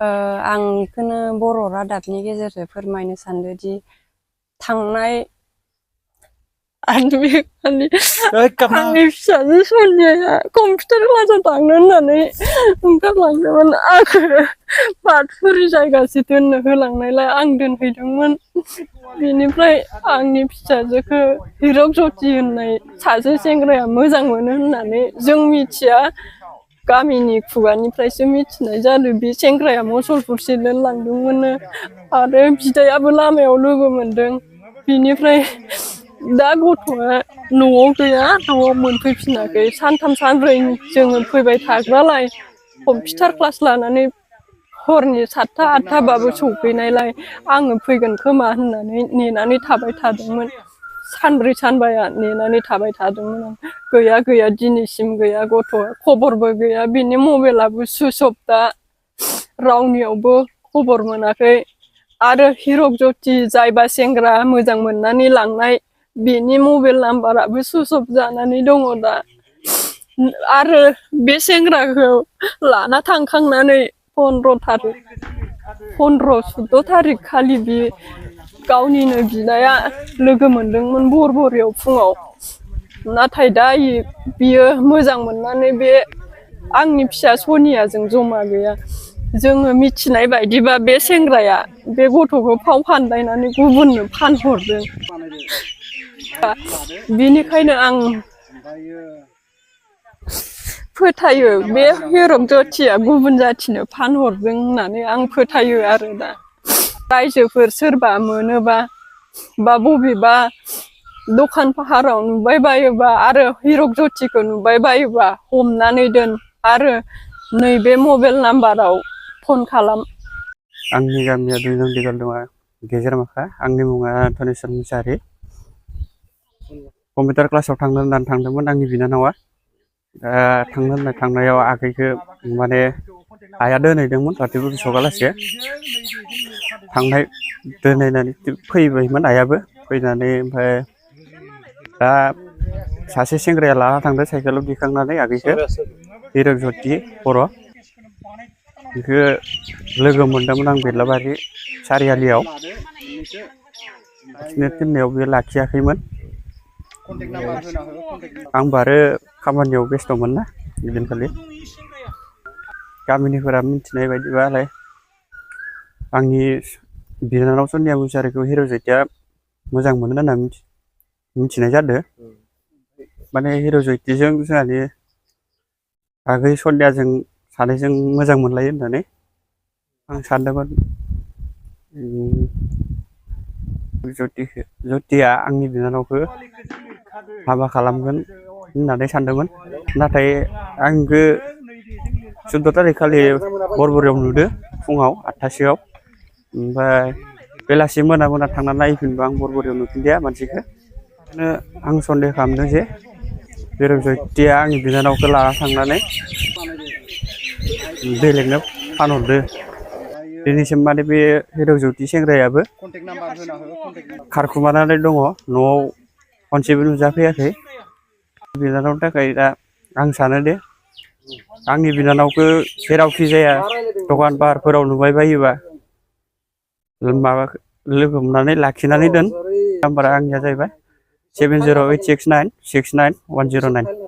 आं बेखौनो बर' रादाबनि गेजेरजों फोरमायनो सानदोंदि थांनाय आंनि फिसाजो सनियाया कम्पिउटार क्लासाव थांनो होननानै ओंखारलांदोंमोन। आंखौ बाथुरि जायगासो दोननो होलांनायलाय आं दोनहैदोंमोन। बेनिफ्राय आंनि फिसाजोखौ हिरक ज्योति होननाय सासे सेंग्राया मोजां मोनो होननानै जों मिथिया, गामिनि खुगानिफ्रायसो मिथिनाय जादों। बे सेंग्राया मुसलपुरसे दोनलांदोंमोननो आरो बिदायाबो लामायाव लोगो मोनदों। बिनिफ्राय दा गथ'आ न'आव गैया, न'आव मोनफैफिनाखै। सानथाम सानब्रै जोङो फैबाय थाग्रालाय कम्पिउटार क्लास लानानै हरनि 7था 8थाबाबो सौफैनायलाय आङो फैगोन खोमा होननानै नेनानै थाबाय थादोंमोन। सानब्रै सानबाया नेनानै थाबाय थादोंमोन आं। गैया गैया दिनैसिम गैया, गथ'आ खबरबो गैया। बिनि मबाइलाबो सुइस अफ दा, रावनियावबो खबर मोनाखै। आरो हिरक ज्योति जायबा सेंग्रा मोजां मोननानै लांनाय, बेनि मबाइल नाम्बाराबो सुइस अफ जानानै दङ दा। आरो बे सेंग्राखौ लाना थांखांनानै 15-14 थारिख खालि बे गावनिनो बिदाया लोगो मोनदोंमोन बरबरियाव फुङाव। नाथाय दा बियो मोजां मोननानै बे आंनि फिसा सनियाजों जमा गैया। जोङो मिथिनाय बायदिबा बे सेंग्राया बे गथ'खौ फाव फान्दायनानै गुबुननो फानहरदों। बिनिखायनो आं फोथायो बे हिरक ज्योतिया गुबुन जाथिनो फानहरदों होननानै आं फोथायो आरो दा। रायजोफोर सोरबा मोनोबा बा बबेबा दखान फाहाराव नुबाय बायोबा आरो हिरक ज्योतिखौ नुबाय बायोबा हमनानै दोन आरो नैबे मबाइल नाम्बाराव फन खालाम। आंनि गामिया 2 नं दिगलदङा गेजेरमाखा। आंनि मुङा धनेस्वर मुसाहारि। कम्पिउटार क्लासाव थांनो होननानै थांदोंमोन आंनि बिनानावा। थांनायाव आगैखौ माने आइया दोनहैदोंमोन रातिबो सगालासे। थांनाय दोनहैनानै फैबायमोन आइयाबो। फैनानै ओमफ्राय दा सासे सेंग्राया लाना थांदों साइकेलाव दिखांनानै आगैखौ, हिरक ज्योति बर'। बेखौ लोगो मोनदोंमोन आं बेरलाबारि सारियालियाव। लाखिनो थिननायाव बे लाखियाखैमोन। आंबो आरो खामानियाव बेस्थ'मोन ना इदिनखालि। गामिनिफोरा मिथिनाय बायदिबालाय आंनि बिनानाव सनिया मुसाहारिखौ हिरक ज्योतिया मोजां मोनो होनना मिथिनाय जादों। माने हिरक ज्योतिजों जोंहानि आगै सनियाजों सानैजों मोजां मोनलायो होननानै आं सानदोंमोन। ज्योतिया आंनि बिनानावखौ हाबा खालामगोन होननानै सानदोंमोन। नाथाय आंखौ 14 थारिख खालि बरबरियाव नुदों फुङाव 8थासोआव। ओमफ्राय बेलासि मोना थांनानै नायफिनबा आं बरबरियाव नुफिनदिया मानसिखौ। आं सन्देह खालामदों जे हिरक ज्योतिया आंनि बिनानावखौ लाना थांनानै बेलेगनो फानहरदो। दिनैसिम माने बे हिरक ज्योति सेंग्रायाबो खारखुमानानै दङ, न'आव खनसेबो नुजाफैयाखै। बिनानावनि थाखाय दा आं सानो दे आंनि बिनानावखौ जेरावखि जाया दखान पाहारफोराव नुबाय बायोबा माबा लोगो हमनानै लाखिनानै दोन। नाम्बारा आंनिया जाहैबाय 7086969109।